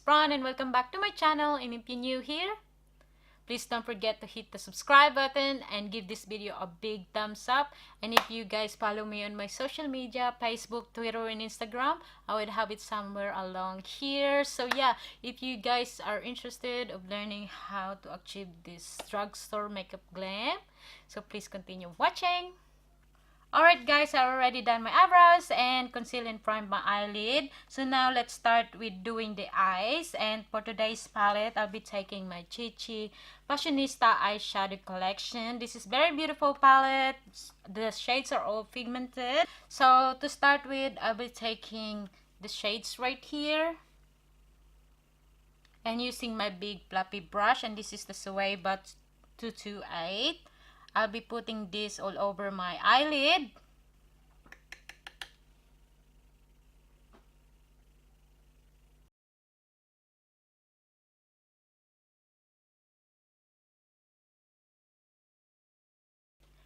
Bron and welcome back to my channel. And if you're new here, please don't forget to hit the subscribe button and give this video a big thumbs up. And if you guys follow me on my social media, Facebook, Twitter, and Instagram, I would have it somewhere along here. So yeah, if you guys are interested of learning how to achieve this drugstore makeup glam, so please continue watching. Alright guys, I already done my eyebrows and conceal and prime my eyelid. So now let's start with doing the eyes. And for today's palette, I'll be taking my Clique Fashionista eyeshadow collection. This is very beautiful palette. The shades are all pigmented. So to start with, I'll be taking the shades right here. And using my big fluffy brush, and this is the Zoeva 228. I'll be putting this all over my eyelid.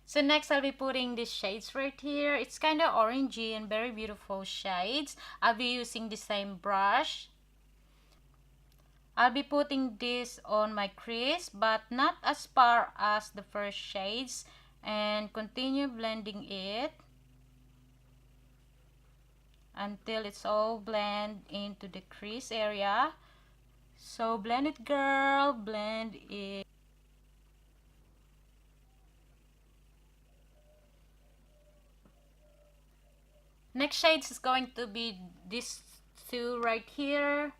So next I'll be putting these shades right here. It's kind of orangey and very beautiful shades. I'll be using the same brush. I'll be putting this on my crease, but not as far as the first shades, and continue blending it until it's all blend into the crease area. So blend it, girl, blend it. Next shades is going to be these two right here.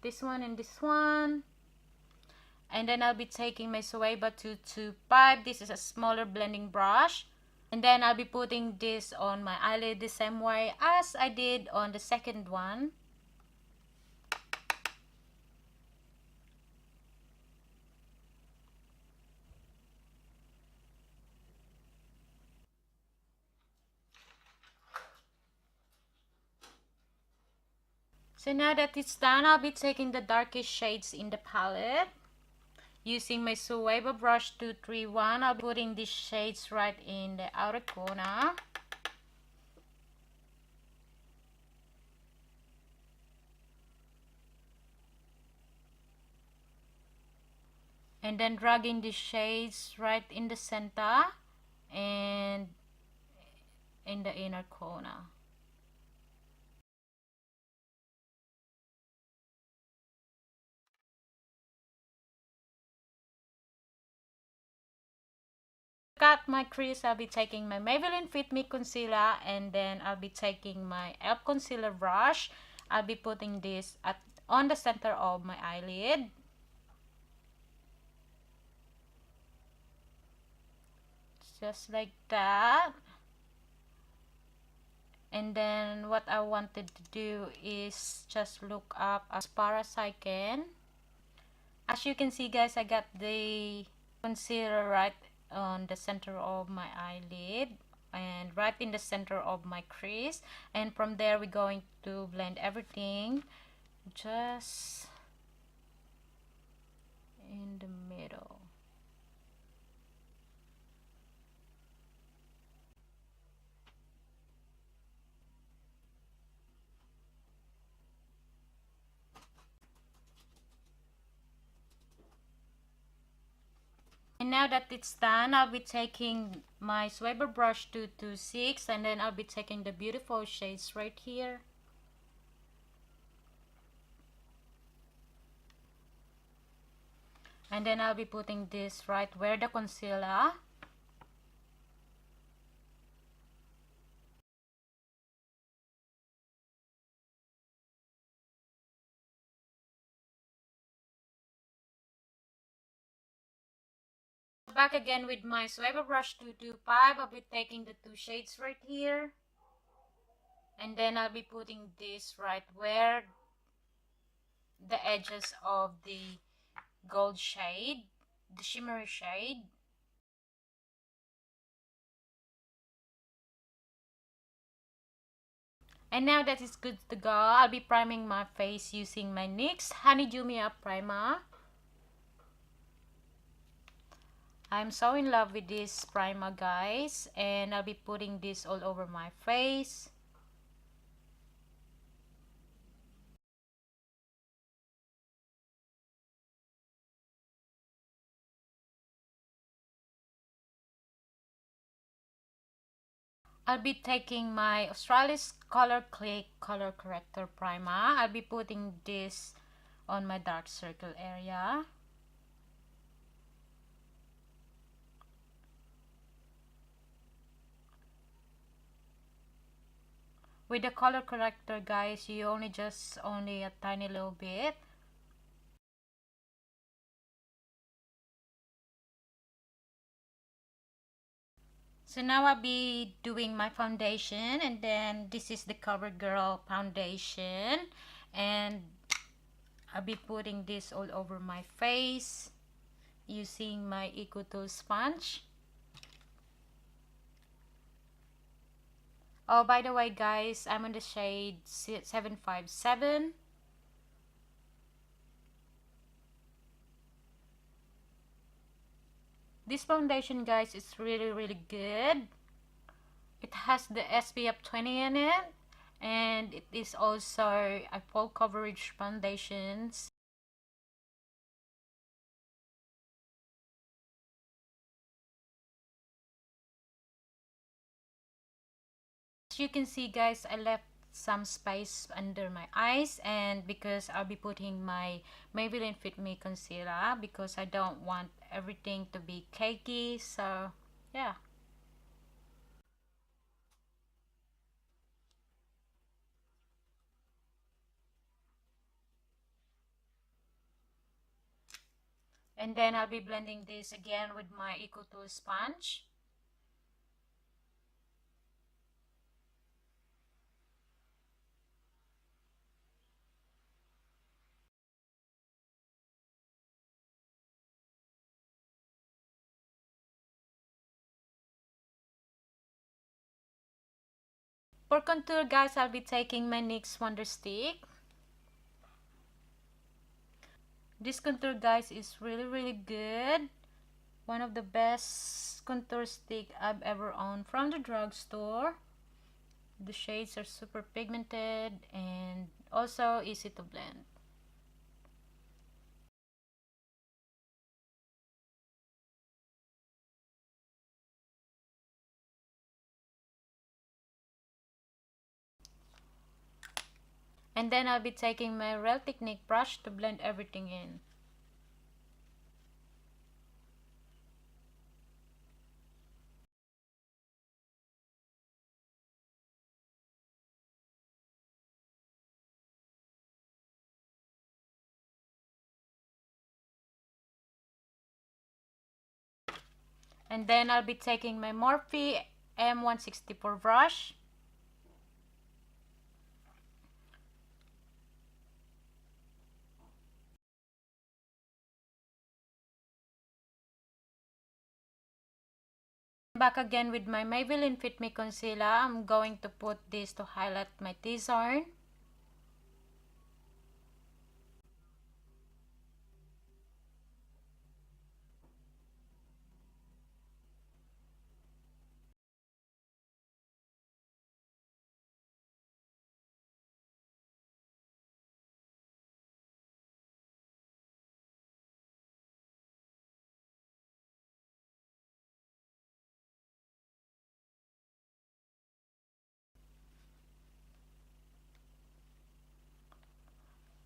This one and this one. And then I'll be taking my Zoeva 225. This is a smaller blending brush. And then I'll be putting this on my eyelid the same way as I did on the second one. So now that it's done, I'll be taking the darkest shades in the palette. Using my Zoeva Brush 231, I'll be putting these shades right in the outer corner. And then dragging the shades right in the center and in the inner corner. Cut my crease, I'll be taking my Maybelline Fit Me concealer, and then I'll be taking my e.l.f. concealer brush. I'll be putting this on the center of my eyelid. Just like that. And then what I wanted to do is just look up as far as I can. As you can see guys, I got the concealer right on the center of my eyelid and right in the center of my crease, and from there we're going to blend everything just in the middle. And now that it's done, I'll be taking my Zoeva Brush 226, and then I'll be taking the beautiful shades right here. And then I'll be putting this right where the concealer. Back again with my Zoeva Brush 225. I'll be taking the two shades right here. And then I'll be putting this right where the edges of the gold shade, the shimmery shade. And now that it's good to go, I'll be priming my face using my NYX Honey Dew primer. I'm so in love with this primer guys, and I'll be putting this all over my face. I'll be taking my Australis Color Clique Color Corrector Primer. I'll be putting this on my dark circle area. With the color corrector, guys, you only a tiny little bit. So now I'll be doing my foundation, and then this is the CoverGirl foundation, and I'll be putting this all over my face using my Eco Tool sponge. Oh, by the way, guys, I'm on the shade 757. This foundation, guys, is really good. It has the SPF 20 in it, and it is also a full coverage foundation. As you can see, guys, I left some space under my eyes, and because I'll be putting my Maybelline Fit Me concealer because I don't want everything to be cakey. So yeah. And then I'll be blending this again with my Eco Tool sponge. For contour, guys, I'll be taking my Nyx Wonder Stick. This contour, guys, is really good. One of the best contour stick I've ever owned from the drugstore. The shades are super pigmented and also easy to blend. And then I'll be taking my Real Technique brush to blend everything in. And then I'll be taking my Morphe M164 brush. Back again with my Maybelline Fit Me concealer. I'm going to put this to highlight my T-zone.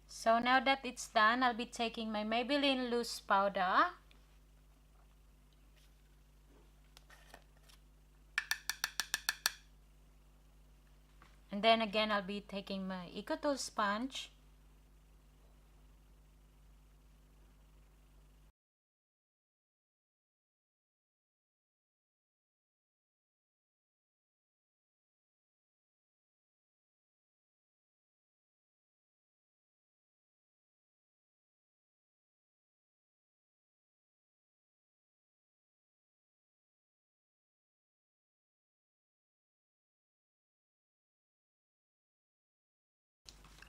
So now that it's done, I'll be taking my Maybelline loose powder. And then again, I'll be taking my Eco Tool sponge.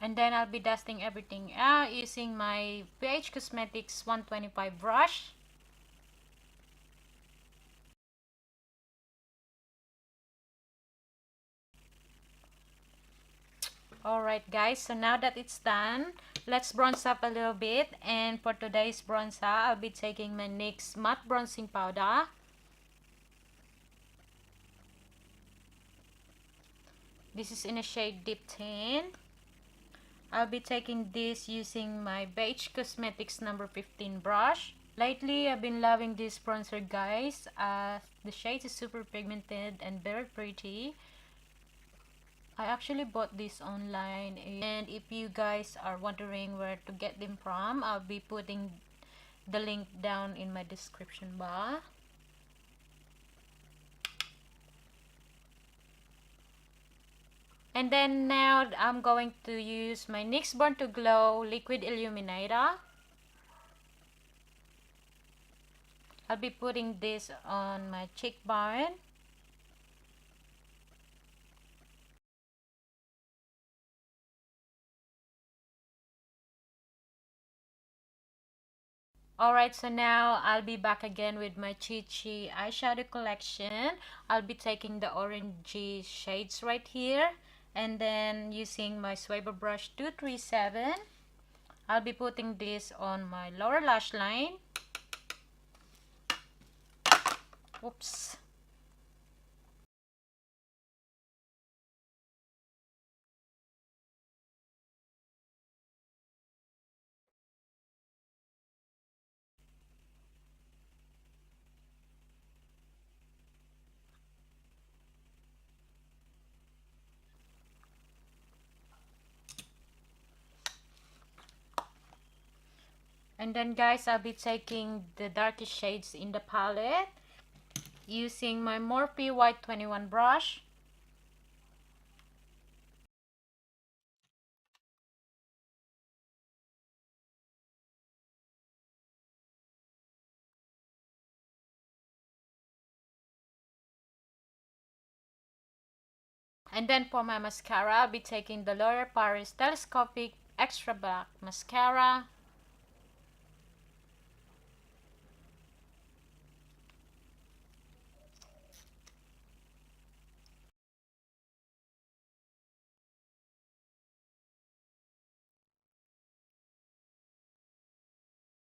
And then I'll be dusting everything out using my BH Cosmetics 125 brush. Alright guys, so now that it's done, let's bronze up a little bit. And for today's bronzer, I'll be taking my NYX matte bronzing powder. This is in a shade Deep Tan. I'll be taking this using my Beige Cosmetics number 15 brush. Lately, I've been loving this bronzer, guys. The shade is super pigmented and very pretty. I actually bought this online, and if you guys are wondering where to get them from, I'll be putting the link down in my description bar. And then now I'm going to use my NYX Born to Glow Liquid Illuminator. I'll be putting this on my cheekbone. Alright, so now I'll be back again with my Chi eyeshadow collection. I'll be taking the orangey shades right here. And then using my Zoeva Brush 237, I'll be putting this on my lower lash line. Oops. And then guys, I'll be taking the darkest shades in the palette using my Morphe Y21 brush. And then for my mascara, I'll be taking the L'Oreal Paris Telescopic Extra Black Mascara.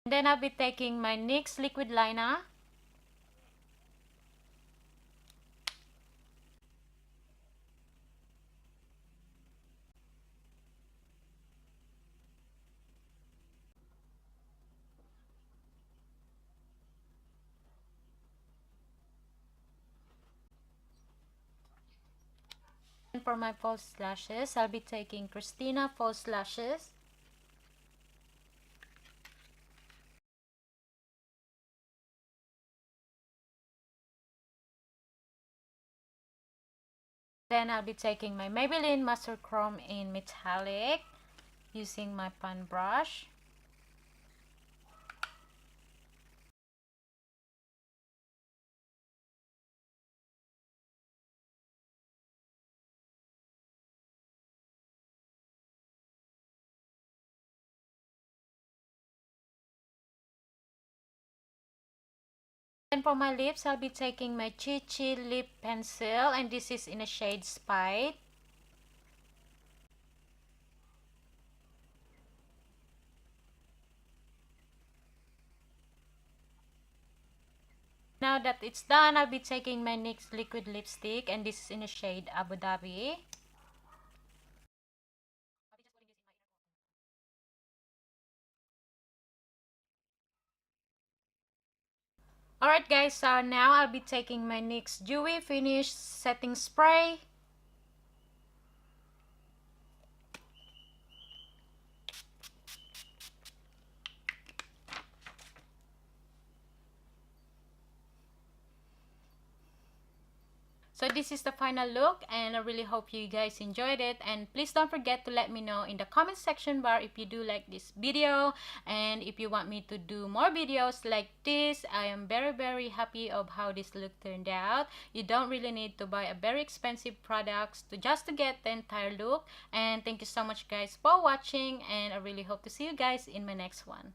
And then I'll be taking my NYX liquid liner. And for my false lashes, I'll be taking Christina false lashes. Then I'll be taking my Maybelline Master Chrome in metallic using my pan brush. And for my lips, I'll be taking my Chi lip pencil, and this is in a shade Spite. Now that it's done, I'll be taking my NYX liquid lipstick, and this is in a shade Abu Dhabi. Alright guys, so now I'll be taking my NYX Dewy Finish Setting Spray. So this is the final look, and I really hope you guys enjoyed it. And please don't forget to let me know in the comment section bar if you do like this video, and if you want me to do more videos like this. I am very happy of how this look turned out. You don't really need to buy a very expensive products to get the entire look. And thank you so much guys for watching, and I really hope to see you guys in my next one.